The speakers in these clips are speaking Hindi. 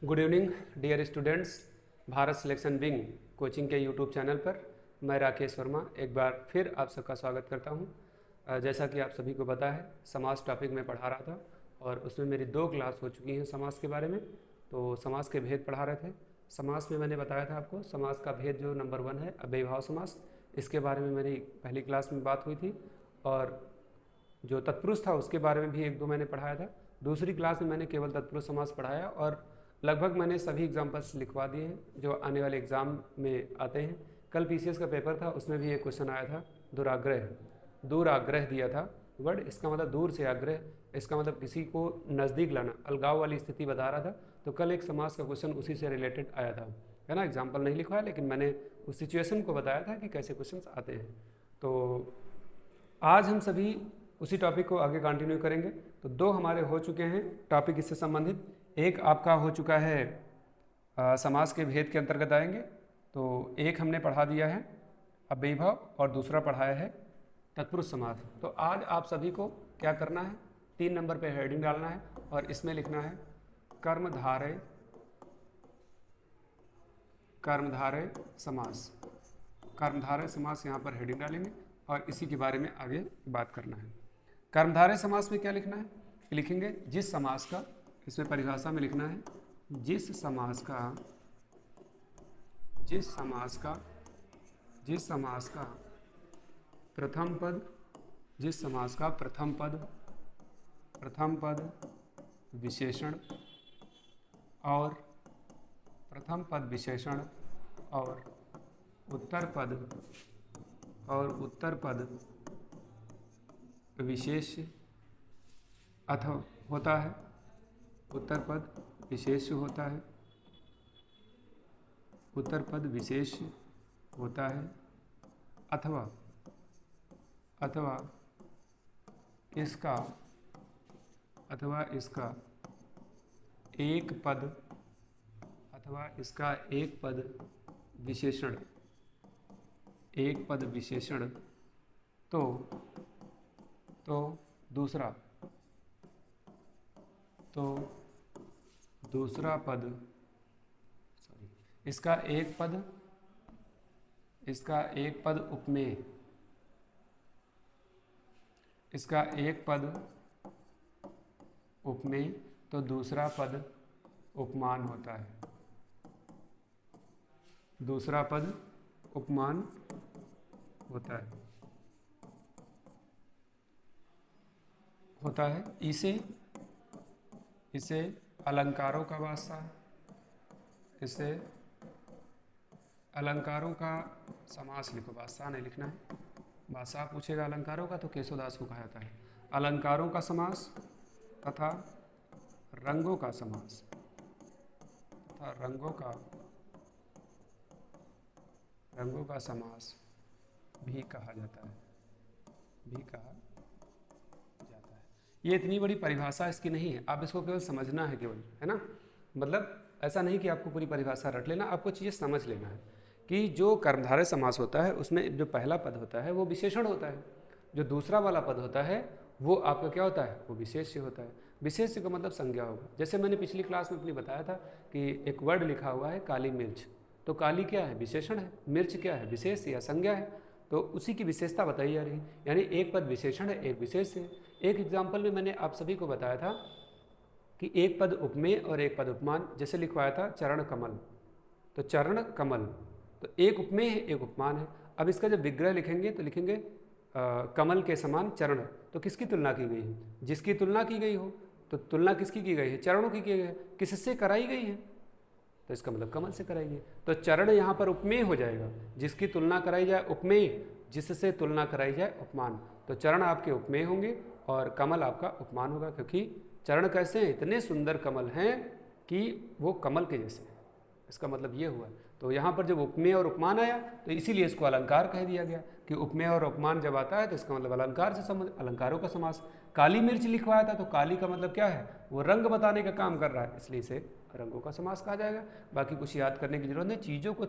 Good evening dear students. Bharat selection wing coaching के यूट्यूब चैनल पर मैं राकेश वर्मा एक बार फिर आप सबका स्वागत करता हूं। जैसा कि आप सभी को पता है, समाज टॉपिक में पढ़ा रहा था और उसमें मेरी 2 क्लास हो चुकी हैं समाज के बारे में। तो समाज के भेद पढ़ा रहे थे। समाज में मैंने बताया था आपको समाज का भेद जो नंबर 1 है अव्ययीभाव समास, इसके बारे में मेरी पहली क्लास में बात हुई थी। और जो तत्पुरुष था उसके बारे में भी 1-2 मैंने पढ़ाया था। दूसरी क्लास में मैंने केवल तत्पुरुष समास पढ़ाया और लगभग मैंने सभी एग्जाम्पल्स लिखवा दिए हैं जो आने वाले एग्ज़ाम में आते हैं। कल पीसीएस का पेपर था, उसमें भी एक क्वेश्चन आया था दुराग्रह। दूराग्रह दिया था वर्ड, इसका मतलब दूर से आग्रह, इसका मतलब किसी को नज़दीक लाना, अलगाव वाली स्थिति बता रहा था। तो कल एक समास का क्वेश्चन उसी से रिलेटेड आया था, है ना। एग्जाम्पल नहीं लिखवाया लेकिन मैंने उस सिचुएशन को बताया था कि कैसे क्वेश्चन आते हैं। तो आज हम सभी उसी टॉपिक को आगे कंटिन्यू करेंगे। तो 2 हमारे हो चुके हैं टॉपिक इससे संबंधित। एक आपका हो चुका है समास के भेद के अंतर्गत आएंगे, तो एक हमने पढ़ा दिया है अव्ययीभाव और दूसरा पढ़ाया है तत्पुरुष समास। तो आज आप सभी को क्या करना है, 3 नंबर पे हेडिंग डालना है और इसमें लिखना है कर्मधारय समास। कर्मधारय समास यहाँ पर हेडिंग डालेंगे और इसी के बारे में आगे बात करना है। कर्मधारय समास में क्या लिखना है, लिखेंगे जिस समास का, इसमें परिभाषा में लिखना है जिस समास का प्रथम पद विशेषण और उत्तर पद विशेष अथवा होता है, उत्तर पद विशेष होता है अथवा इसका एक पद विशेषण तो दूसरा पद इसका एक पद उपमेय, तो दूसरा पद उपमान होता है। इसे अलंकारों का समास लिखो। बादशाह नहीं लिखना है, बादशाह पूछेगा अलंकारों का तो केशवदास को कहा जाता है। अलंकारों का समास तथा रंगों का समास भी कहा जाता है। ये इतनी बड़ी परिभाषा इसकी नहीं है, आप इसको केवल समझना है केवल, है ना। मतलब ऐसा नहीं कि आपको पूरी परिभाषा रट लेना, आपको चीज़ें समझ लेना है कि जो कर्मधारय समास होता है उसमें जो पहला पद होता है वो विशेषण होता है, जो दूसरा वाला पद होता है वो आपका क्या होता है, वो विशेष्य होता है। विशेष्य का मतलब संज्ञा होगा। जैसे मैंने पिछली क्लास में अपनी बताया था कि एक वर्ड लिखा हुआ है काली मिर्च, तो काली क्या है, विशेषण है, मिर्च क्या है, विशेष या संज्ञा है। तो उसी की विशेषता बताई जा रही है, यानी एक पद विशेषण है, एक विशेष है। एक एग्जाम्पल में मैंने आप सभी को बताया था कि एक पद उपमेय और एक पद उपमान। जैसे लिखवाया था चरण कमल, तो चरण कमल तो एक उपमेय है एक उपमान है। अब इसका जब विग्रह लिखेंगे तो लिखेंगे कमल के समान चरण, तो किसकी तुलना की गई है, जिसकी तुलना की गई हो। तो तुलना किसकी की गई है, चरणों की गई है, किससे कराई गई है, तो इसका मतलब कमल से कराई गई। तो चरण यहाँ पर उपमेय हो जाएगा, जिसकी तुलना कराई जाए उपमेय, जिससे तुलना कराई जाए उपमान। तो चरण आपके उपमेय होंगे और कमल आपका उपमान होगा, क्योंकि चरण कैसे हैं, इतने सुंदर कमल हैं कि वो कमल के जैसे हैं। इसका मतलब ये हुआ। तो यहाँ पर जब उपमेय और उपमान आया तो इसीलिए इसको अलंकार कह दिया गया कि उपमेय और उपमान जब आता है तो इसका मतलब अलंकार से संबंध, अलंकारों का समास। काली मिर्च लिखवाया था तो काली का मतलब क्या है, वो रंग बताने का काम कर रहा है, इसलिए इसे रंगों का समास कहा जाएगा। बाकी कुछ याद करने की जरूरत नहीं, चीज़ों को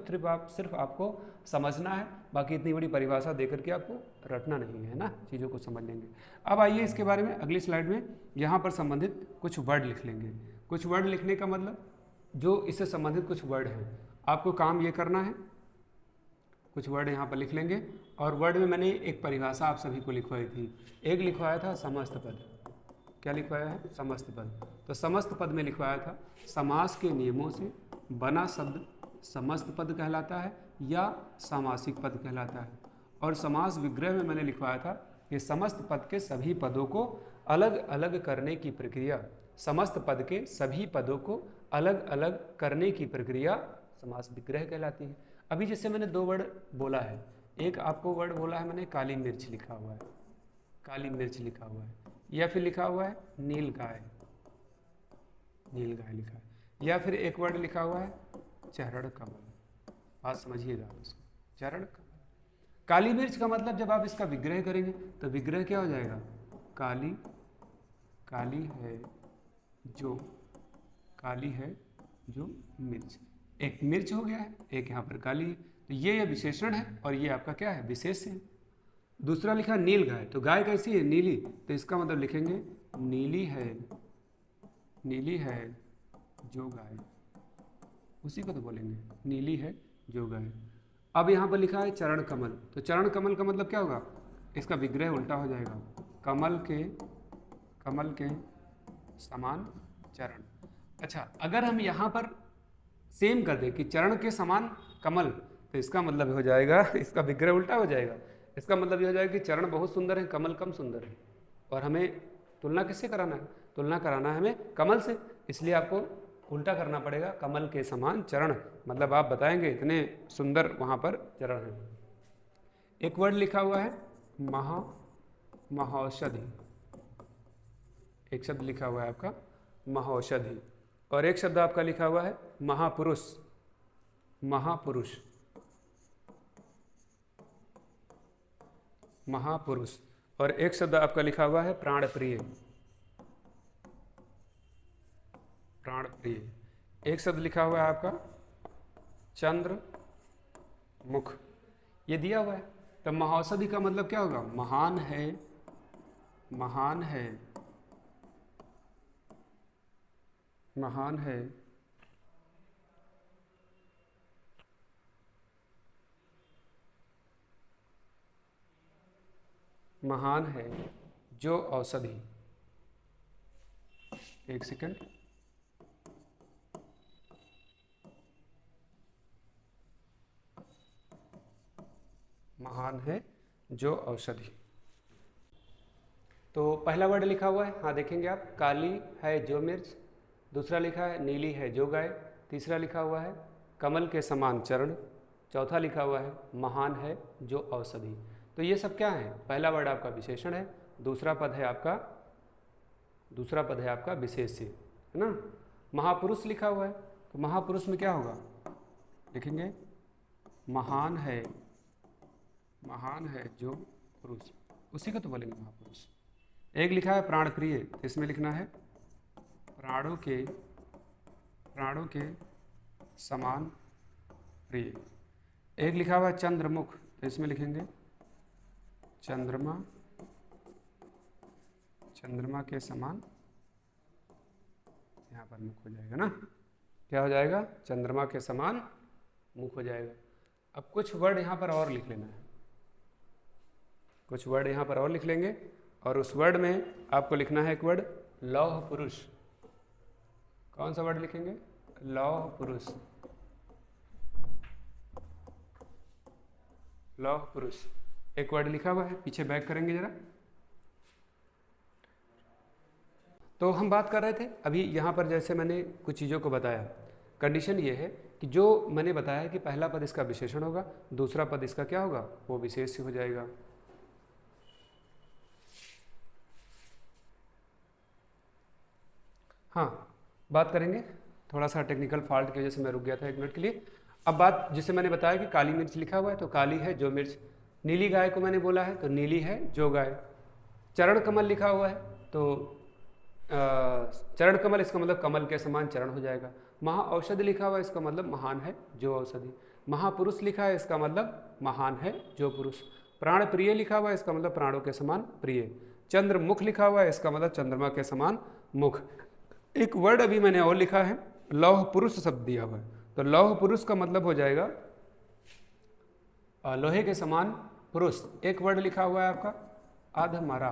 सिर्फ आपको समझना है। बाकी इतनी बड़ी परिभाषा देकर के आपको रटना नहीं है ना, चीज़ों को समझ लेंगे। अब आइए इसके बारे में अगली स्लाइड में यहाँ पर संबंधित कुछ वर्ड लिख लेंगे। कुछ वर्ड लिखने का मतलब जो इससे संबंधित कुछ वर्ड हैं, आपको काम ये करना है, कुछ वर्ड यहाँ पर लिख लेंगे। और वर्ड में मैंने एक परिभाषा आप सभी को लिखवाई थी। एक लिखवाया था समस्त पद। क्या लिखवाया है? समस्त पद। तो समस्त पद में लिखवाया था समास के नियमों से बना शब्द समस्त पद कहलाता है या सामासिक पद कहलाता है। और समास विग्रह में मैंने लिखवाया था कि समस्त पद के सभी पदों को अलग अलग करने की प्रक्रिया, समस्त पद के सभी पदों को अलग अलग करने की प्रक्रिया समास विग्रह कहलाती है। अभी जैसे मैंने दो वर्ड बोला है, एक आपको वर्ड बोला है मैंने काली मिर्च लिखा हुआ है, काली मिर्च लिखा हुआ है, या फिर लिखा हुआ है नील गाय, नील गाय लिखा है, या फिर एक वर्ड लिखा हुआ है चरण कमल। बात समझिएगा उसको, चरण कमल। काली मिर्च का मतलब जब आप इसका विग्रह करेंगे तो विग्रह क्या हो जाएगा? काली, काली है जो, काली है जो मिर्च। एक मिर्च हो गया है, एक यहाँ पर काली है, तो ये विशेषण है और ये आपका क्या है? विशेष है। दूसरा लिखा नील गाय, तो गाय कैसी है? नीली, तो इसका मतलब लिखेंगे नीली है, नीली है जो गाय, उसी को तो बोलेंगे नीली है जो गाय। अब यहाँ पर लिखा है चरण कमल, तो चरण कमल का मतलब क्या होगा? इसका विग्रह उल्टा हो जाएगा, कमल के, कमल के समान चरण। अच्छा, अगर हम यहाँ पर सेम कर दे कि चरण के समान कमल, तो इसका मतलब हो जाएगा, इसका विग्रह उल्टा हो जाएगा। इसका मतलब ये हो जाएगा कि चरण बहुत सुंदर है, कमल कम सुंदर है। और हमें तुलना किससे कराना है? तुलना कराना है हमें कमल से, इसलिए आपको उल्टा करना पड़ेगा, कमल के समान चरण। मतलब आप बताएंगे इतने सुंदर वहाँ पर चरण हैं। एक वर्ड लिखा हुआ है महौषधि, एक शब्द लिखा हुआ है आपका महौषधि, और एक शब्द आपका लिखा हुआ है महापुरुष, महापुरुष, महापुरुष, और एक शब्द आपका लिखा हुआ है प्राण प्रिय, प्राण प्रिय। एक शब्द लिखा हुआ है आपका चंद्र मुख, ये दिया हुआ है। तो महौषधि का मतलब क्या होगा? महान है, महान है, महान है, महान है जो औषधि। एक सेकंड, महान है जो औषधि। तो पहला वर्ड लिखा हुआ है, हाँ देखेंगे आप, काली है जो मिर्च। दूसरा लिखा है नीली है जो गाय। तीसरा लिखा हुआ है कमल के समान चरण। चौथा लिखा हुआ है महान है जो औषधि। तो ये सब क्या है? पहला वर्ड आपका विशेषण है, दूसरा पद है आपका, दूसरा पद है आपका विशेष्य, है ना। महापुरुष लिखा हुआ है, तो महापुरुष में क्या होगा? लिखेंगे महान है, महान है जो पुरुष, उसी को तो बोलेंगे महापुरुष। एक लिखा है प्राण प्रिय, तो इसमें लिखना है प्राणों के, प्राणों के समान प्रिय। एक लिखा हुआ है चंद्रमुख, तो इसमें लिखेंगे चंद्रमा, चंद्रमा के समान, यहाँ पर मुख हो जाएगा ना, क्या हो जाएगा? चंद्रमा के समान मुख हो जाएगा। अब कुछ वर्ड यहाँ पर और लिख लेना है, कुछ वर्ड यहाँ पर और लिख लेंगे, और उस वर्ड में आपको लिखना है एक वर्ड लौह पुरुष। कौन सा वर्ड लिखेंगे? लौह पुरुष, लौह पुरुष। एक वर्ड लिखा हुआ है, पीछे बैक करेंगे जरा। तो हम बात कर रहे थे अभी यहाँ पर, जैसे मैंने कुछ चीज़ों को बताया, कंडीशन ये है कि जो मैंने बताया कि पहला पद इसका विशेषण होगा, दूसरा पद इसका क्या होगा? वो विशेष्य हो जाएगा। हाँ, बात करेंगे, थोड़ा सा टेक्निकल फॉल्ट की वजह से मैं रुक गया था 1 मिनट के लिए। अब बात, जिसे मैंने बताया कि काली मिर्च लिखा हुआ है, तो काली है जो मिर्च। नीली गाय को मैंने बोला है, तो नीली है जो गाय। चरण कमल लिखा हुआ है, तो चरण कमल, इसका मतलब कमल के समान चरण हो जाएगा। महा औषधि लिखा हुआ है, इसका मतलब महान है जो औषधि। महापुरुष लिखा है, इसका मतलब महान है जो पुरुष। प्राण प्रिय लिखा हुआ है, इसका मतलब प्राणों के समान प्रिय। चंद्र मुख लिखा हुआ है, इसका मतलब चंद्रमा के समान मुख। एक वर्ड अभी मैंने और लिखा है, लौह पुरुष शब्द दिया हुआ है, तो लौह पुरुष का मतलब हो जाएगा लोहे के समान पुरुष। एक वर्ड लिखा हुआ है आपका अधमरा,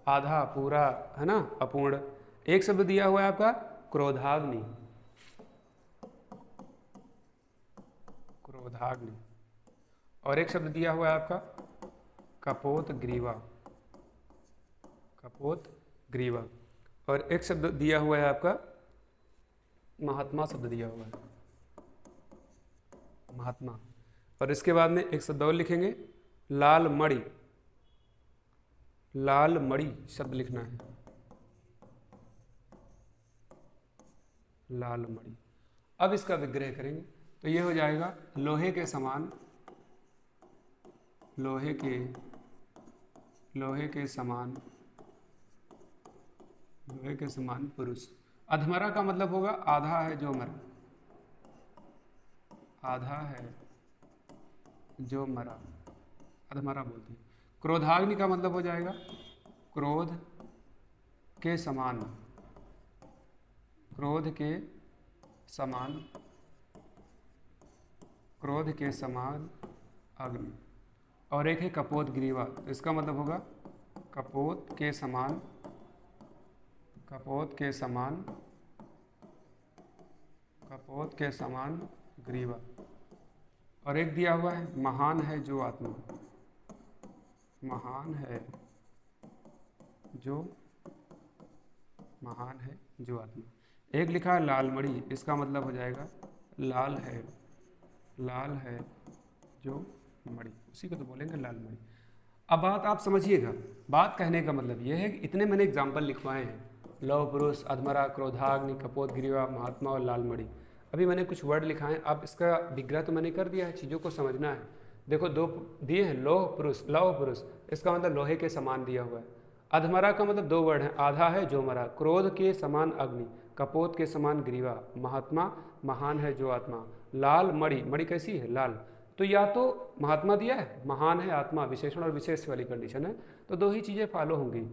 आधा पूरा है ना, अपूर्ण। एक शब्द दिया हुआ है आपका क्रोधाग्नि, क्रोधाग्नि। और एक शब्द दिया हुआ है आपका कपोत ग्रीवा, कपोत ग्रीवा। और एक शब्द दिया हुआ है आपका महात्मा, शब्द दिया हुआ है महात्मा। और इसके बाद में एक शब्द और लिखेंगे लाल मणि, लाल मणि शब्द लिखना है, लाल मणि। अब इसका विग्रह करेंगे तो ये हो जाएगा लोहे के समान, लोहे के समान, लोहे के समान पुरुष। अधमरा का मतलब होगा आधा है जो मरा, आधा है जो मरा, अधमरा बोलते हैं। क्रोधाग्नि का मतलब हो जाएगा क्रोध के समान, क्रोध के समान, क्रोध के समान अग्नि। और एक है कपोत ग्रीवा, इसका मतलब होगा कपोत के समान, कपोत के समान, कपोत के समान ग्रीवा। और एक दिया हुआ है महान है जो आत्मा, महान है जो, महान है जो आत्मा। एक लिखा है लाल मणि, इसका मतलब हो जाएगा लाल है, लाल है जो मणि, उसी को तो बोलेंगे लाल मणि। अब बात आप समझिएगा, बात कहने का मतलब यह है कि इतने मैंने एग्जाम्पल लिखवाए हैं, लौह पुरुष, अधमरा, क्रोधाग्नि, कपोत ग्रीवा, महात्मा और लाल मणि। अभी मैंने कुछ वर्ड लिखा है, अब इसका विग्रह तो मैंने कर दिया है, चीज़ों को समझना है। देखो दो दिए हैं, लौह पुरुष, लौह पुरुष इसका मतलब लोहे के समान दिया हुआ है। अधमरा का मतलब दो वर्ड है, आधा है जो मरा, क्रोध के समान अग्नि, कपोत के समान ग्रीवा, महात्मा महान है जो आत्मा, लाल मणि, मणि कैसी है लाल। तो या तो महात्मा दिया है, महान है आत्मा, विशेषण और विशेष वाली कंडीशन है, तो दो ही चीज़ें फॉलो होंगी,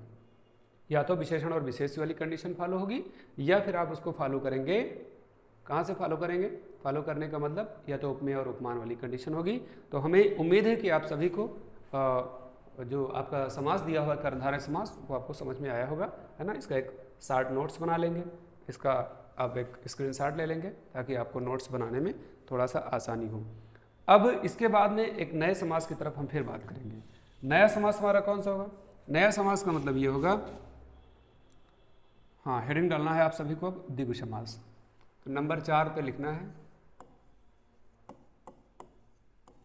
या तो विशेषण और विशेष वाली कंडीशन फॉलो होगी, या फिर आप उसको फॉलो करेंगे, कहाँ से फॉलो करेंगे, फॉलो करने का मतलब या तो उपमेय और उपमान वाली कंडीशन होगी। तो हमें उम्मीद है कि आप सभी को जो आपका समास दिया हुआ कर्मधारय समास वो आपको समझ में आया होगा, है ना। इसका एक शार्ट नोट्स बना लेंगे, इसका आप एक स्क्रीनशॉट ले लेंगे ताकि आपको नोट्स बनाने में थोड़ा सा आसानी हो। अब इसके बाद में एक नए समास की तरफ हम फिर बात करेंगे। नया समास हमारा कौन सा होगा? नया समास का मतलब ये होगा, हाँ हेडिंग डालना है आप सभी को अब द्विगु समास। तो नंबर 4 पे लिखना है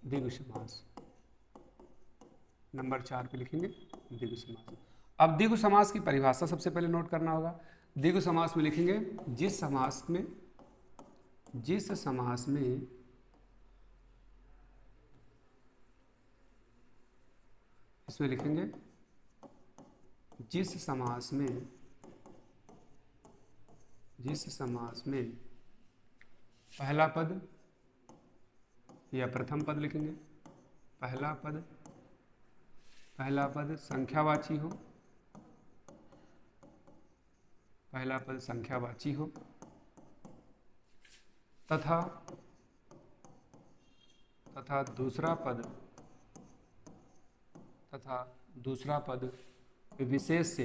द्विगु समास, नंबर 4 पे लिखेंगे द्विगु समास। अब द्विगु समास की परिभाषा सबसे पहले नोट करना होगा। द्विगु समास में लिखेंगे जिस समास में इसमें लिखेंगे जिस समास में पहला पद या प्रथम पद लिखेंगे, पहला पद संख्यावाची हो, पहला पद संख्यावाची हो, तथा दूसरा पद विशेष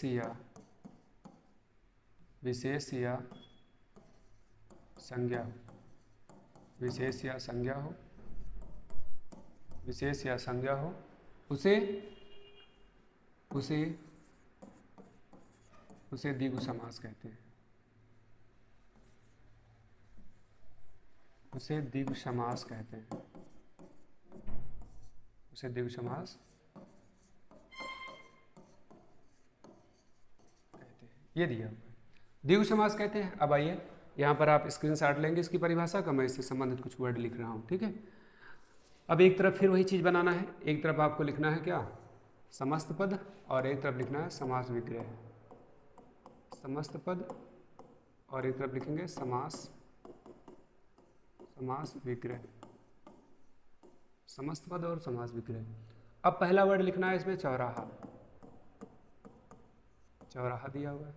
या संज्ञा हो, विशेष या संज्ञा हो, उसे द्विगु समास कहते हैं, उसे द्विगु समास कहते हैं, उसे द्विगु समास कहते हैं। ये दिया हुआ है, द्विगु समास कहते हैं। अब आइए यहाँ पर आप स्क्रीनशॉट लेंगे इसकी परिभाषा का, मैं इससे संबंधित कुछ वर्ड लिख रहा हूँ, ठीक है। अब एक तरफ फिर वही चीज़ बनाना है, एक तरफ आपको लिखना है क्या, समस्त पद, और एक तरफ लिखना है समास विग्रह, समस्त पद, और एक तरफ लिखेंगे समास विग्रह, समस्त पद और समास विग्रह। अब पहला वर्ड लिखना है इसमें चौराहा, चौराहा दिया हुआ है।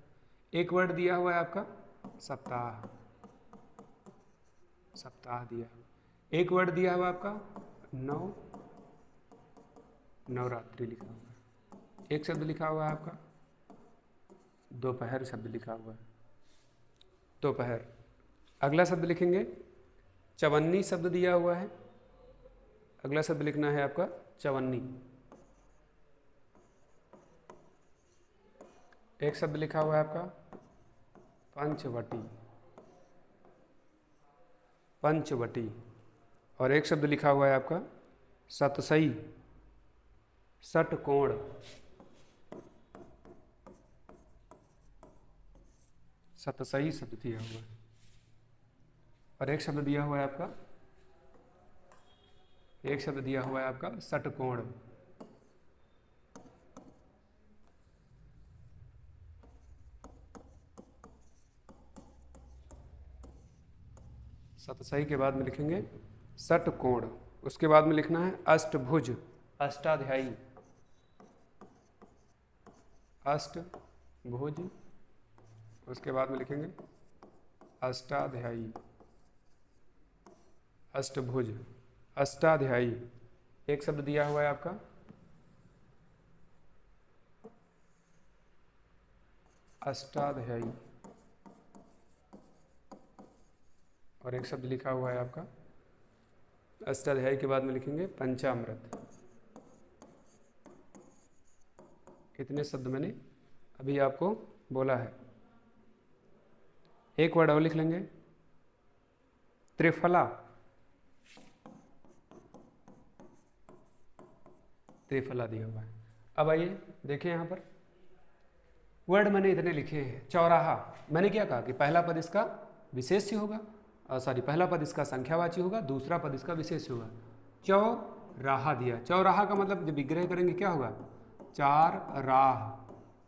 एक वर्ड दिया हुआ है आपका सप्ताह, सप्ताह दिया है। एक वर्ड दिया हुआ है आपका नवरात्रि लिखा हुआ है। एक शब्द लिखा हुआ है आपका दोपहर, शब्द लिखा हुआ है दोपहर। अगला शब्द लिखेंगे चवन्नी, शब्द दिया हुआ है। अगला शब्द लिखना है आपका चवन्नी। एक शब्द लिखा हुआ है आपका पंचवटी, पंचवटी। और एक शब्द लिखा हुआ है आपका सतसई, षटकोण, सतसई शब्द दिया हुआ है। और एक शब्द दिया हुआ है आपका, एक शब्द दिया हुआ है आपका षटकोण। सतसई के बाद में लिखेंगे षटकोण। उसके बाद में लिखना है अष्टभुज, अष्टाध्यायी, अष्टभुज। उसके बाद में लिखेंगे अष्टाध्यायी, अष्टभुज, अष्टाध्यायी। एक शब्द दिया हुआ है आपका अष्टाध्यायी। और एक शब्द लिखा हुआ है आपका अष्टाध्यायी के बाद में लिखेंगे पंचामृत। कितने शब्द मैंने अभी आपको बोला है। एक वर्ड और लिख लेंगे त्रिफला, त्रिफला दिया हुआ है। अब आइए देखें यहाँ पर वर्ड मैंने इतने लिखे हैं। चौराहा, मैंने क्या कहा कि पहला पद इसका विशेष्य होगा, सॉरी पहला पद इसका संख्यावाची होगा, दूसरा पद इसका विशेष्य होगा। चौराहा दिया, चौराहा का मतलब जब विग्रह करेंगे क्या होगा, चार राह,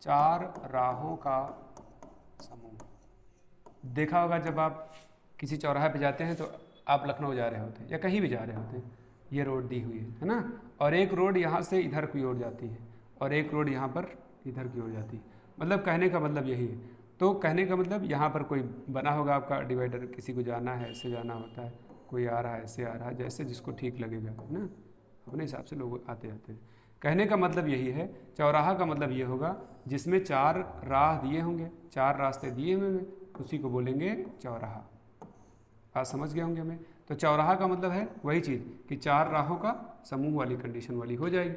चार राहों का समूह। देखा होगा जब आप किसी चौराहे पे जाते हैं तो आप लखनऊ जा रहे होते हैं या कहीं भी जा रहे होते हैं, ये रोड दी हुई है ना, और एक रोड यहाँ से इधर की ओर जाती है और एक रोड यहाँ पर इधर की ओर जाती है। मतलब कहने का मतलब यही है। तो कहने का मतलब यहाँ पर कोई बना होगा आपका डिवाइडर, किसी को जाना है ऐसे जाना होता है, कोई आ रहा है ऐसे आ रहा है, जैसे जिसको ठीक लगेगा ना, अपने हिसाब से लोग आते जाते हैं। कहने का मतलब यही है। चौराहा का मतलब ये होगा जिसमें चार राह दिए होंगे, चार रास्ते दिए होंगे, उसी को बोलेंगे चौराहा। आप समझ गए होंगे हमें। तो चौराहा का मतलब है वही चीज़ कि चार राहों का समूह वाली कंडीशन वाली हो जाएगी,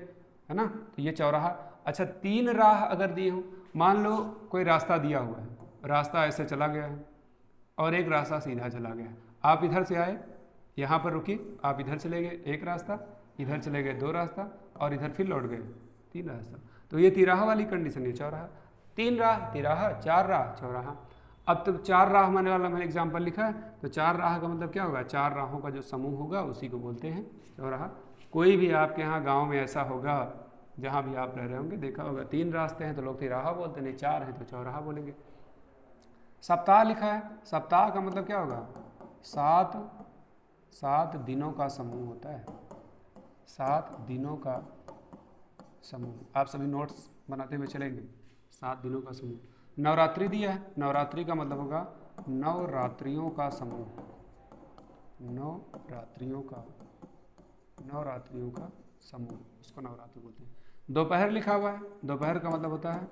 है ना। तो ये चौराहा। अच्छा, तीन राह अगर दिए हों, मान लो कोई रास्ता दिया हुआ है, रास्ता ऐसे चला गया है और एक रास्ता सीधा चला गया है। आप इधर से आए, यहाँ पर रुके, आप इधर चले गए एक रास्ता, इधर चले गए दो रास्ता और इधर फिर लौट गए तीन रास्ता। तो ये तिराहा वाली कंडीशन है चौराहा। तीन राह तिराहा, चार राह चौराहा। अब तो चार राह माने वाला मैंने एग्जाम्पल लिखा है, तो चार राह का मतलब क्या होगा, चार राहों का जो समूह होगा उसी को बोलते हैं चौराहा। कोई भी आपके यहाँ गाँव में ऐसा होगा, जहाँ भी आप रह रहे होंगे देखा होगा, तीन रास्ते हैं तो लोग तिराहा बोलते हैं, नहीं चार हैं तो चौराहा बोलेंगे। सप्ताह लिखा है, सप्ताह का मतलब क्या होगा, सात दिनों का समूह होता है, 7 दिनों का समूह। आप सभी नोट्स बनाते हुए चलेंगे, 7 दिनों का समूह। नवरात्रि दिया है, नवरात्रि का मतलब होगा नवरात्रियों का समूह, नवरात्रियों का समूह, उसको नवरात्रि बोलते हैं। दोपहर लिखा हुआ है, दोपहर का मतलब होता है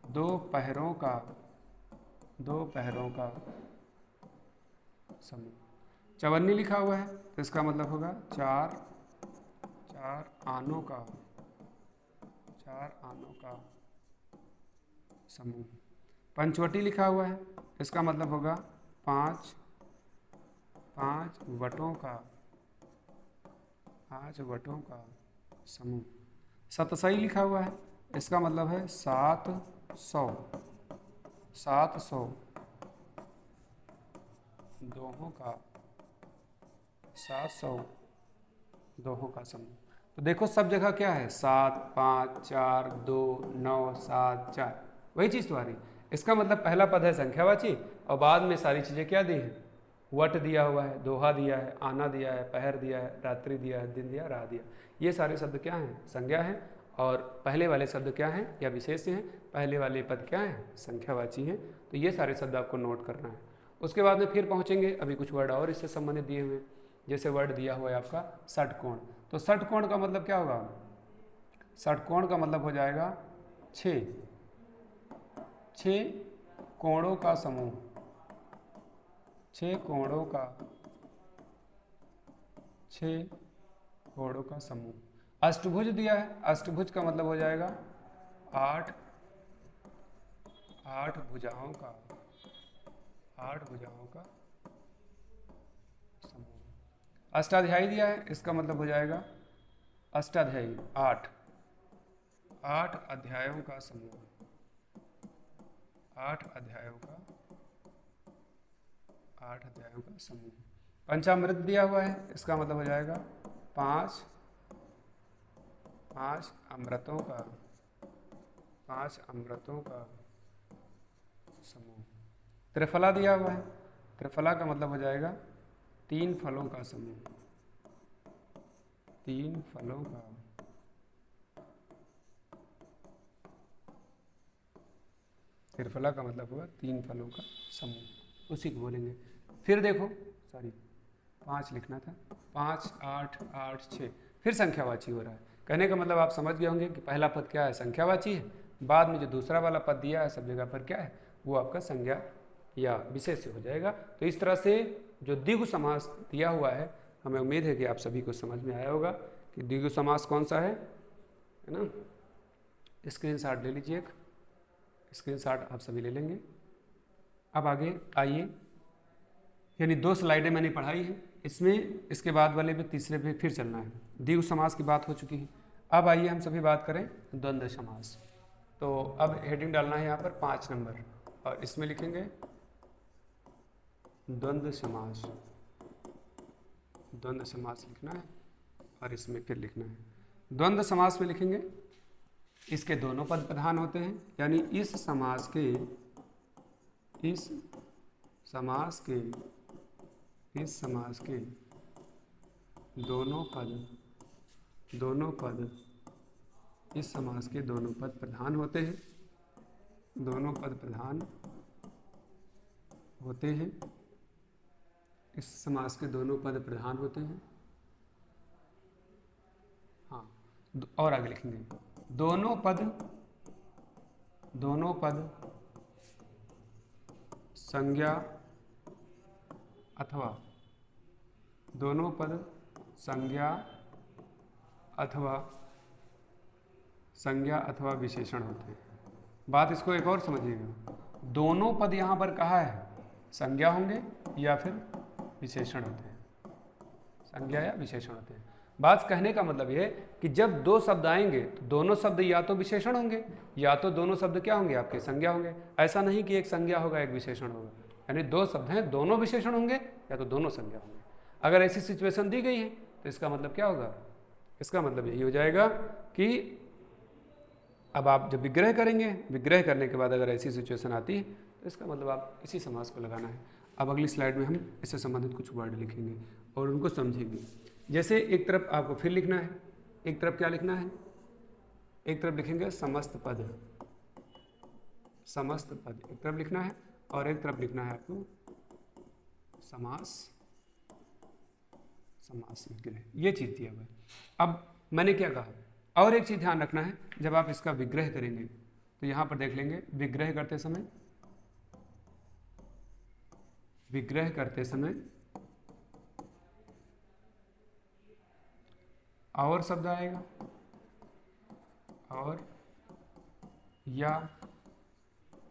दो पहरों का समूह। चवन्नी लिखा हुआ है तो इसका मतलब होगा चार आनों का समूह। पंचवटी लिखा हुआ है, इसका मतलब होगा पांच वटों का समूह। सतसई लिखा हुआ है, इसका मतलब है 700 दोहों का समूह। तो देखो सब जगह क्या है, 7 5 4 2 9 7 4, वही चीज़ तो आ रही। इसका मतलब पहला पद है संख्यावाची और बाद में सारी चीज़ें क्या दी हैं, वट दिया हुआ है, दोहा दिया है, आना दिया है, पहर दिया है, रात्रि दिया है, दिन दिया, राह दिया। ये सारे शब्द क्या हैं, संज्ञा हैं और पहले वाले शब्द क्या हैं या विशेष्य हैं, पहले वाले पद क्या हैं, संख्यावाची हैं। तो ये सारे शब्द आपको नोट करना है। उसके बाद में फिर पहुँचेंगे, अभी कुछ वर्ड और इससे संबंधित दिए हुए हैं। जैसे वर्ड दिया हुआ है आपका षटकोण, तो षटकोण का मतलब क्या होगा, षटकोण का मतलब हो जाएगा छः कोणों का समूह, छः कोणों का समूह। अष्टभुज दिया है, अष्टभुज का मतलब हो जाएगा आठ भुजाओं का समूह। अष्टाध्यायी दिया है, इसका मतलब हो जाएगा अष्टाध्यायी, आठ अध्यायों का समूह, आठ अध्यायों का समूह। पंचामृत दिया हुआ है, इसका मतलब हो जाएगा पांच अमृतों का समूह। त्रिफला दिया हुआ है, त्रिफला का मतलब हो जाएगा तीन फलों का समूह, त्रिफला का मतलब हुआ तीन फलों का समूह, उसी को बोलेंगे। फिर देखो, सॉरी 5 लिखना था, 5 8 8 6, फिर संख्यावाची हो रहा है। कहने का मतलब आप समझ गए होंगे कि पहला पद क्या है, संख्यावाची है, बाद में जो दूसरा वाला पद दिया है सब जगह पर क्या है, वो आपका संज्ञा या विशेष्य हो जाएगा। तो इस तरह से जो द्विगु समास दिया हुआ है, हमें उम्मीद है कि आप सभी को समझ में आया होगा कि द्विगु समास कौन सा है ना। स्क्रीनशॉट ले लीजिए, एक स्क्रीनशॉट आप सभी ले लेंगे। अब आगे आइए, यानी 2 स्लाइडें मैंने पढ़ाई हैं, इसमें इसके बाद वाले पे तीसरे पे फिर चलना है। द्विगु समास की बात हो चुकी है। अब आइए हम सभी बात करें द्वंद्व समास। तो अब हेडिंग डालना है यहाँ पर 5 नंबर, और इसमें लिखेंगे द्वंद्व समास, द्वंद्व समास लिखना है, और इसमें फिर लिखना है द्वंद्व समास में लिखेंगे इसके दोनों पद प्रधान होते हैं, यानी इस समास के दोनों पद इस समास के दोनों पद प्रधान होते हैं, इस समास के दोनों पद प्रधान होते हैं। हाँ, और आगे लिखेंगे दोनों पद संज्ञा अथवा विशेषण होते हैं। बात इसको एक और समझिएगा, दोनों पद यहाँ पर कहा है संज्ञा होंगे या फिर विशेषण होते हैं, संज्ञा या विशेषण होते हैं। बात कहने का मतलब ये है कि जब दो शब्द आएंगे तो दोनों शब्द या तो विशेषण होंगे या तो दोनों शब्द क्या होंगे, आपके संज्ञा होंगे। ऐसा नहीं कि एक संज्ञा होगा एक विशेषण होगा, यानी दो शब्द हैं दोनों विशेषण होंगे या तो दोनों संज्ञा होंगे। अगर ऐसी सिचुएशन दी गई है तो इसका मतलब क्या होगा, इसका मतलब यही हो जाएगा कि अब आप जब विग्रह करेंगे, विग्रह करने के बाद अगर ऐसी सिचुएशन आती है तो इसका मतलब आप इसी समास को लगाना है। अब अगली स्लाइड में हम इससे संबंधित कुछ वर्ड लिखेंगे और उनको समझेंगे। जैसे एक तरफ आपको फिर लिखना है, एक तरफ क्या लिखना है, एक तरफ लिखेंगे समस्त पद, एक तरफ लिखना है, और एक तरफ लिखना है आपको समास विग्रह। ये चीज़ दिया हुआ है। अब मैंने क्या कहा, और एक चीज़ ध्यान रखना है, जब आप इसका विग्रह करेंगे तो यहाँ पर देख लेंगे विग्रह करते समय और शब्द आएगा, और या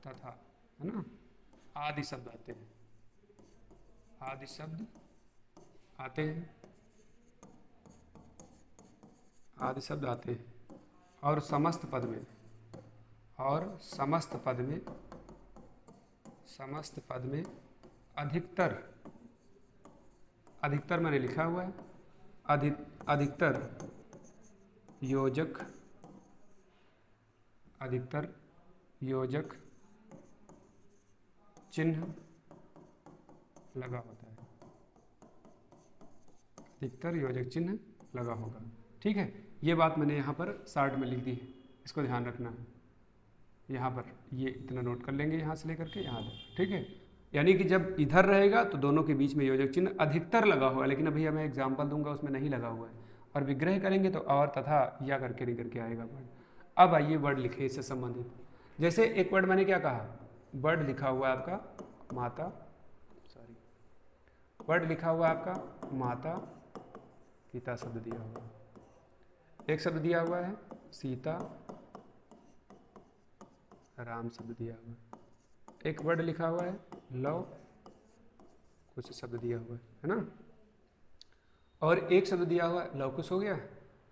तथा, है ना, आदि शब्द आते हैं, और समस्त पद में अधिकतर मैंने लिखा हुआ है, अधिकतर योजक चिन्ह लगा होता है, अधिकतर योजक चिन्ह लगा होगा। ठीक है, ये बात मैंने यहाँ पर शार्ट में लिख दी है, इसको ध्यान रखना है। यहाँ पर ये इतना नोट कर लेंगे यहाँ से लेकर के यहाँ तक, ठीक है। यानी कि जब इधर रहेगा तो दोनों के बीच में योजक चिन्ह अधिकतर लगा हुआ है, लेकिन अभी मैं एग्जाम्पल दूंगा उसमें नहीं लगा हुआ है। और विग्रह करेंगे तो और तथा या करके नहीं करके आएगा वर्ड। अब आइए वर्ड लिखे इससे संबंधित। जैसे एक वर्ड मैंने क्या कहा, वर्ड लिखा हुआ है आपका माता, सॉरी, वर्ड लिखा हुआ है आपका माता पिता शब्द दिया हुआ है, एक शब्द दिया हुआ है सीता राम शब्द दिया हुआ है, एक वर्ड लिखा हुआ है लव, कुछ शब्द दिया हुआ है ना, और एक शब्द दिया हुआ है लव कुछ हो गया।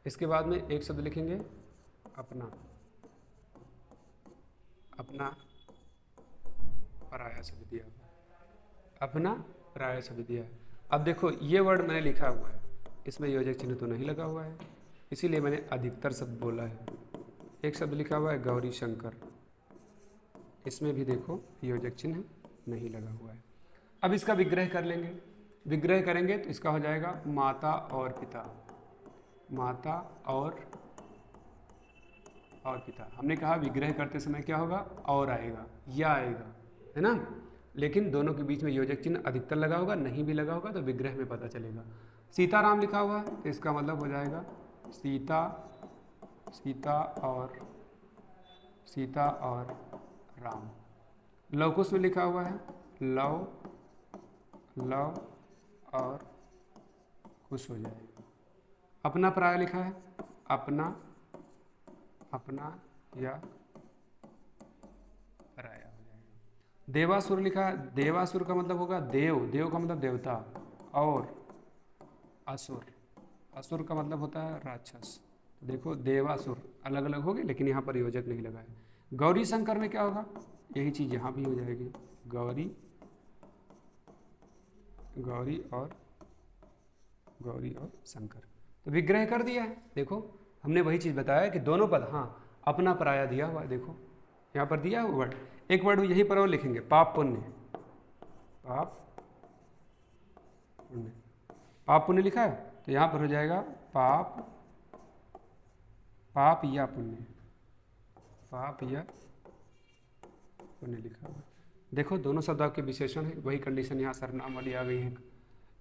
इसके बाद में एक शब्द लिखेंगे अपना, अपना पराया शब्द दिया हुआ है, अपना पराया शब्द दिया है। अब देखो ये वर्ड मैंने लिखा हुआ है, इसमें योजक चिन्ह तो नहीं लगा हुआ है, इसीलिए मैंने अधिकतर शब्द बोला है। एक शब्द लिखा हुआ है गौरी शंकर, इसमें भी देखो योजक चिन्ह नहीं लगा हुआ है। अब इसका विग्रह कर लेंगे, विग्रह करेंगे तो इसका हो जाएगा माता और पिता, माता और पिता। हमने कहा विग्रह करते समय क्या होगा, और आएगा या आएगा, है ना। लेकिन दोनों के बीच में योजक चिन्ह अधिकतर लगा होगा, नहीं भी लगा होगा तो विग्रह में पता चलेगा। सीताराम लिखा हुआ है तो इसका मतलब हो जाएगा सीता, सीता और राम। लवकुश में लिखा हुआ है लव, लव और कुश हो जाएगा। अपना पराया लिखा है अपना, अपना या पराया हो जाएगा। देवासुर लिखा है, देवासुर का मतलब होगा देव, देव का मतलब देवता, और असुर, असुर का मतलब होता है राक्षस। तो देखो देवासुर अलग अलग हो गए, लेकिन यहाँ पर योजक नहीं लगा है। गौरी शंकर में क्या होगा, यही चीज यहाँ भी हो जाएगी, गौरी, गौरी और शंकर। तो विग्रह कर दिया है। देखो हमने वही चीज बताया कि दोनों पद, हाँ अपना पराया दिया हुआ है, देखो यहाँ पर दिया हुआ वर्ड। एक वर्ड यहीं पर और लिखेंगे पाप पुण्य, पाप पुण्य, पाप पुण्य लिखा है तो यहाँ पर हो जाएगा पाप, पाप या पुण्य, पाप या पुण्य लिखा हुआ। देखो दोनों शब्द आपके विशेषण है, वही कंडीशन यहाँ सर्वनाम वाली आ गई है।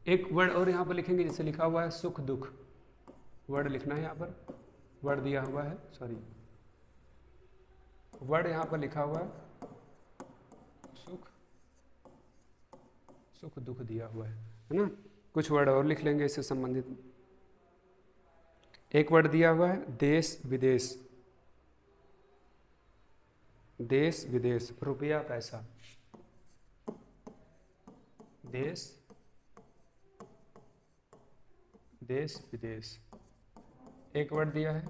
एक वर्ड और यहाँ पर लिखेंगे जैसे लिखा हुआ है सुख दुख, वर्ड लिखना है यहाँ पर, वर्ड दिया हुआ है, सॉरी वर्ड यहाँ पर लिखा हुआ है सुख, सुख दुख दिया हुआ है ना। कुछ वर्ड और लिख लेंगे इससे संबंधित। एक वर्ड दिया हुआ है देश विदेश, देश विदेश, रुपया पैसा, देश देश विदेश। एक वर्ड दिया है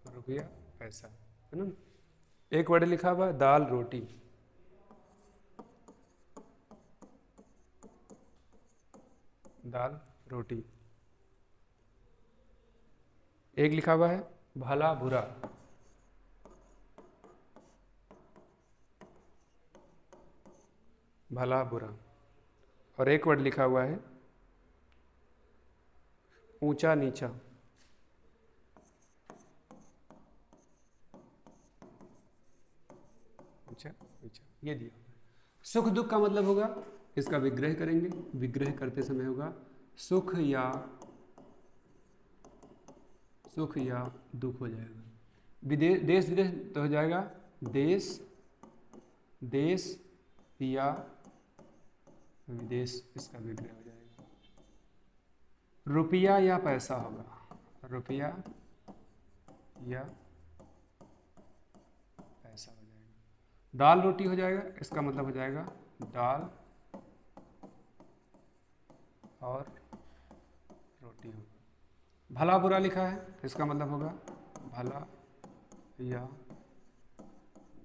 रुपया पैसा, है ना। एक वर्ड लिखा हुआ है दाल रोटी, दाल रोटी। एक लिखा हुआ है भला बुरा, भला बुरा। और एक वर्ड लिखा हुआ है ऊंचा नीचा, ऊंचा नीचा, ये दिया। सुख दुख का मतलब होगा, इसका विग्रह करेंगे, विग्रह करते समय होगा सुख या दुख हो जाएगा। विदेश, देश विदेश तो हो जाएगा देश, देश या विदेश, इसका विग्रह हो जाएगा। रुपया या पैसा होगा, रुपया या पैसा हो जाएगा। दाल रोटी हो जाएगा, इसका मतलब हो जाएगा दाल और रोटी होगा। भला बुरा लिखा है, इसका मतलब होगा भला या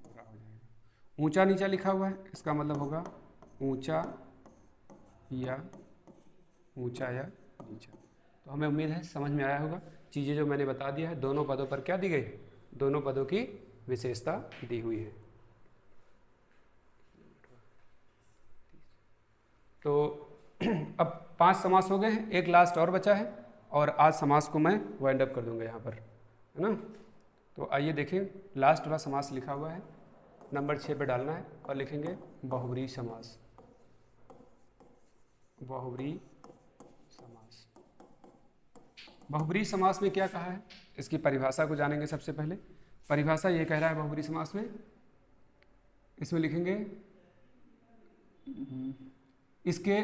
बुरा हो जाएगा। ऊंचा नीचा लिखा हुआ है, इसका मतलब होगा ऊंचा या नीचा। तो हमें उम्मीद है समझ में आया होगा। चीज़ें जो मैंने बता दिया है, दोनों पदों पर क्या दी गई है, दोनों पदों की विशेषता दी हुई है। तो अब 5 समास हो गए हैं, एक लास्ट और बचा है, और आज समास को मैं वाइंड अप कर दूंगा यहाँ पर, है ना। तो आइए देखें, लास्ट वाला समास लिखा हुआ है, नंबर 6 पे डालना है और लिखेंगे बहुब्रीहि समास। बहुब्रीहि समास। बहुब्रीहि समास में क्या कहा है, इसकी परिभाषा को जानेंगे सबसे पहले। परिभाषा ये कह रहा है बहुब्रीहि समास में, इसमें लिखेंगे इसके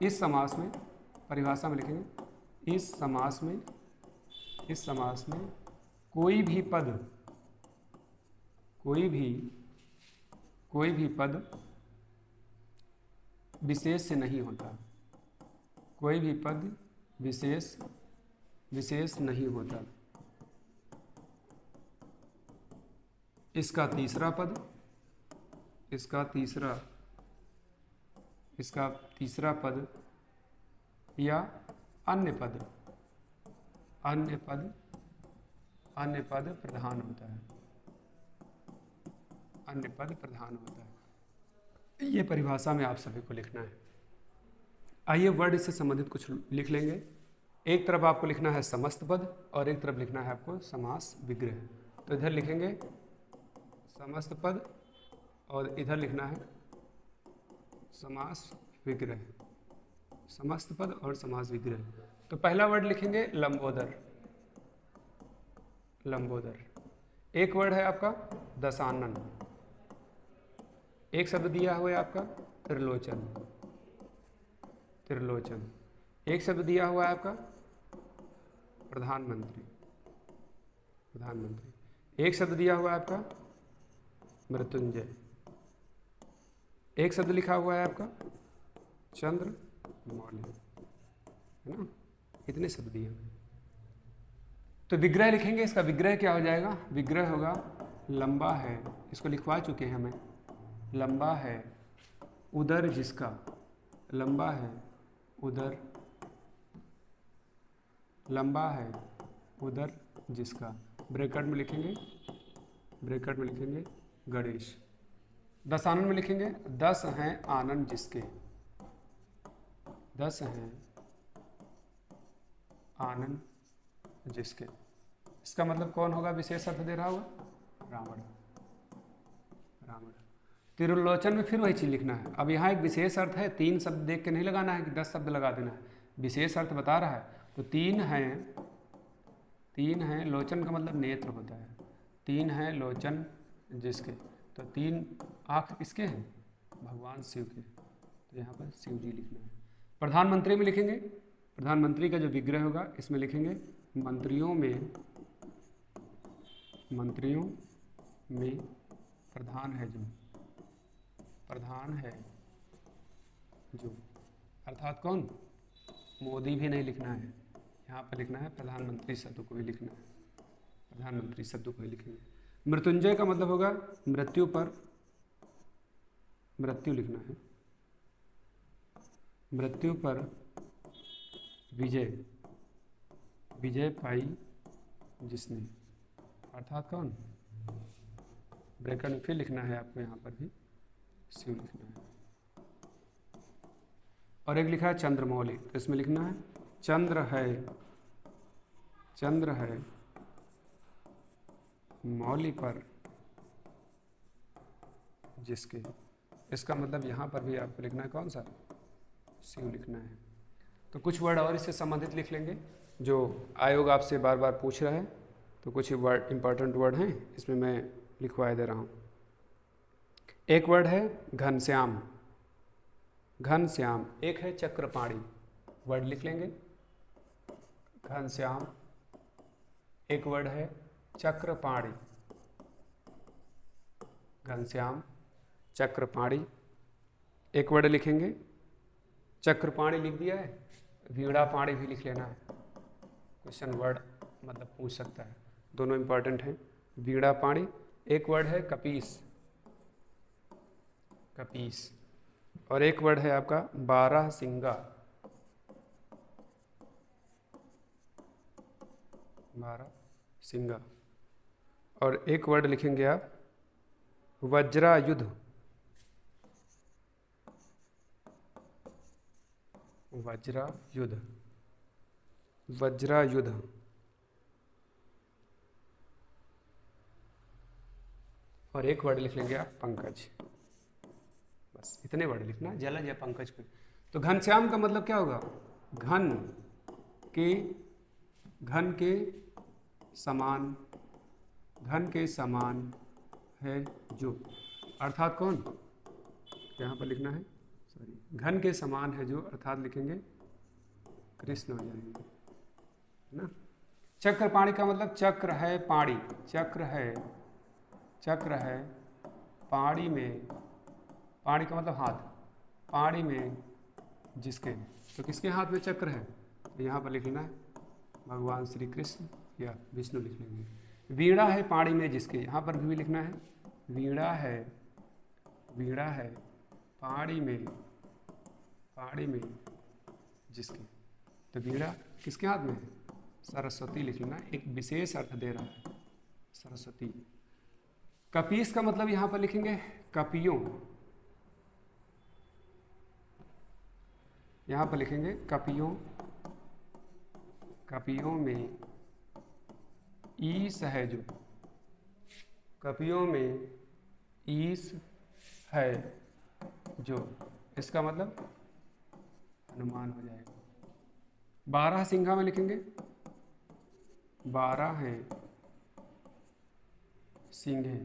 इस समास में, परिभाषा में लिखेंगे इस समास में कोई भी पद विशेष से नहीं होता, कोई भी पद विशेष नहीं होता। इसका तीसरा पद या अन्य पद प्रधान होता है, अन्य पद प्रधान होता है। ये परिभाषा में आप सभी को लिखना है। आइए वर्ड इससे संबंधित कुछ लिख लेंगे। एक तरफ आपको लिखना है समस्त पद और एक तरफ लिखना है आपको समास विग्रह। तो इधर लिखेंगे समस्त पद और इधर लिखना है समास विग्रह, समस्त पद और समास विग्रह। तो पहला वर्ड लिखेंगे लंबोदर। एक वर्ड है आपका दशानन, एक शब्द दिया हुआ है आपका त्रिलोचन, एक शब्द दिया हुआ है आपका प्रधानमंत्री, एक शब्द दिया हुआ है आपका मृत्युंजय, एक शब्द लिखा हुआ है आपका चंद्रमौली, है ना। इतने शब्द दिए हुए। तो विग्रह लिखेंगे, इसका विग्रह क्या हो जाएगा, विग्रह होगा लंबा है, इसको लिखवा चुके हैं हमें, लंबा है उदर जिसका, लंबा है उदर, लंबा है उदर जिसका। ब्रैकेट में लिखेंगे गणेश। दशानन में लिखेंगे 10 हैं आनंद जिसके, 10 हैं आनंद जिसके। इसका मतलब कौन होगा, विशेष अर्थ दे रहा होगा रावण। त्रिलोचन में फिर वही चीज लिखना है। अब यहाँ एक विशेष अर्थ है, 3 शब्द देख के नहीं लगाना है कि 10 शब्द लगा देना है, विशेष अर्थ बता रहा है। तो 3 हैं, लोचन का मतलब नेत्र होता है, 3 हैं लोचन जिसके। तो 3 आँख किसके हैं, भगवान शिव के। तो यहाँ पर शिव जी लिखना है। प्रधानमंत्री में लिखेंगे, प्रधानमंत्री का जो विग्रह होगा इसमें लिखेंगे मंत्रियों में प्रधान है जो, अर्थात कौन, मोदी भी नहीं लिखना है, यहाँ पर लिखना है प्रधानमंत्री शब्द को ही लिखना है, प्रधानमंत्री शब्द को ही लिखेंगे। मृत्युंजय का मतलब होगा मृत्यु पर, मृत्यु लिखना है, मृत्यु पर विजय पाई जिसने, अर्थात कौन, ब्रैकेट में फिर लिखना है आपको, यहाँ पर भी शिव लिखना है। और एक लिखा है चंद्रमौली, तो इसमें लिखना है चंद्र है मौली पर जिसके। इसका मतलब यहाँ पर भी आपको लिखना है कौन सा, शिव लिखना है। तो कुछ वर्ड और इससे संबंधित लिख लेंगे जो आयोग आपसे बार बार पूछ रहा है। तो कुछ वर्ड, इंपॉर्टेंट वर्ड हैं, इसमें मैं लिखवा दे रहा हूँ। एक वर्ड है घनश्याम, एक है चक्रपाणी, वर्ड लिख लेंगे घनश्याम। एक वर्ड है चक्रपाणी, घनश्याम चक्रपाणी। एक वर्ड लिखेंगे, चक्रपाणी लिख दिया है, वीणापाणी भी लिख लेना है, क्वेश्चन वर्ड मतलब पूछ सकता है, दोनों इंपॉर्टेंट हैं। वीणापाणी। एक वर्ड है कपीस, और एक वर्ड है आपका बारहसिंगा, और एक वर्ड लिखेंगे आप वज्रायुध, वज्रायुध, और एक वर्ड लिख लेंगे आप पंकज। बस इतने वर्ड लिखना, जलज या पंकज को। तो घनश्याम का मतलब क्या होगा? घन के, घन के समान, घन के समान है जो, अर्थात कौन, यहाँ पर लिखना है, सॉरी, घन के समान है जो, अर्थात लिखेंगे कृष्ण हो जाएंगे, है ना। चक्रपाणी का मतलब चक्र है पाणी, चक्र है, चक्र है पाणी में, पाणी का मतलब हाथ, पाणी में जिसके, तो किसके हाथ में चक्र है? तो यहाँ पर लिखना है भगवान श्री कृष्ण या विष्णु लिख लेंगे। वीणा है पाणी में जिसके, यहाँ पर भी लिखना है वीणा है, वीणा है पाणी में, पाणी में जिसके, तो वीणा किसके हाथ में है? सरस्वती लिख लेना, एक विशेष अर्थ दे रहा है सरस्वती। कपीस का मतलब यहाँ पर लिखेंगे कपियों, यहाँ पर लिखेंगे कपियों, कपियों में ईश है जो, कपियों में ईश है जो, इसका मतलब हनुमान हो जाएगा। 12 सिंघा में लिखेंगे 12 हैं सिंघे,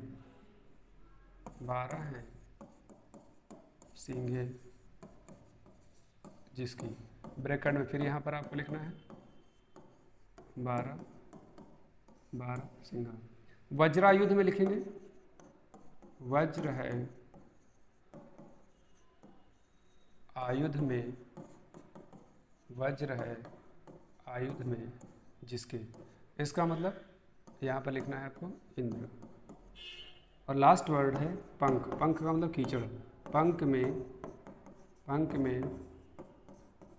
12 हैं सिंघे जिसकी, ब्रैकेट में फिर यहाँ पर आपको लिखना है 12 सिंघा। वज्रायुध में लिखेंगे वज्र है आयुध में, वज्र है आयुध में जिसके, इसका मतलब यहाँ पर लिखना है आपको इंद्र। और लास्ट वर्ड है पंख, पंख का मतलब कीचड़, पंख में, पंख में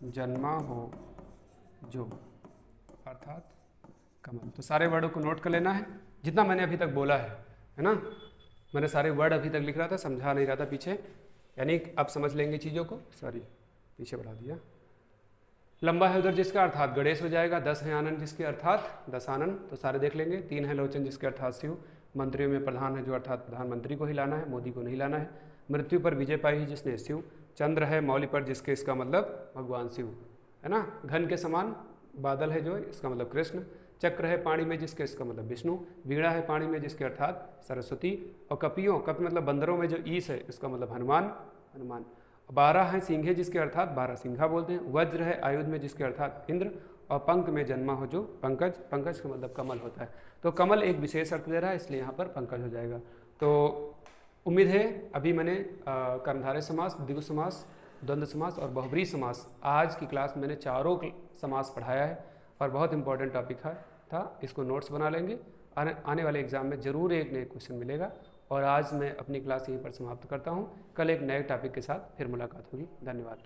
जन्मा हो जो, अर्थात कमल। तो सारे वर्डों को नोट कर लेना है जितना मैंने अभी तक बोला है ना। मैंने सारे वर्ड अभी तक लिख रहा था, समझा नहीं रहा था पीछे, यानी अब समझ लेंगे चीज़ों को। सॉरी पीछे बढ़ा दिया। लंबा है उधर जिसका, अर्थात गणेश हो जाएगा। 10 है आनंद जिसके, अर्थात दशानन, तो सारे देख लेंगे। 3 है लोचन जिसके, अर्थात शिव। मंत्रियों में प्रधान है जो, अर्थात प्रधानमंत्री को ही लाना है, मोदी को नहीं लाना है। मृत्यु पर विजय पाई जिसने, शिव। चंद्र है मौली पर जिसके, इसका मतलब भगवान शिव, है ना। घन के समान बादल है जो, इसका मतलब कृष्ण। चक्र है पाणी में जिसके, इसका मतलब विष्णु। वीणा है पाणी में जिसके, अर्थात सरस्वती। और कपियों, कपि मतलब बंदरों में जो ईश है, इसका मतलब हनुमान, हनुमान। 12 हैं सिंघे जिसके, अर्थात 12 सिंघा बोलते हैं। वज्र है आयुध में जिसके, अर्थात इंद्र। और पंख में जन्मा हो जो, पंकज, पंकज का मतलब कमल होता है। तो कमल एक विशेष अर्थ दे रहा है, इसलिए यहाँ पर पंकज हो जाएगा। तो उम्मीद है अभी मैंने कर्मधारय समास, द्विगु समास, द्वंद्व समास और बहुब्रीहि समास, आज की क्लास मैंने चारों समास पढ़ाया है और बहुत इंपॉर्टेंट टॉपिक था। इसको नोट्स बना लेंगे, आने वाले एग्जाम में ज़रूर एक नए क्वेश्चन मिलेगा। और आज मैं अपनी क्लास यहीं पर समाप्त करता हूँ। कल एक नए टॉपिक के साथ फिर मुलाकात होगी। धन्यवाद।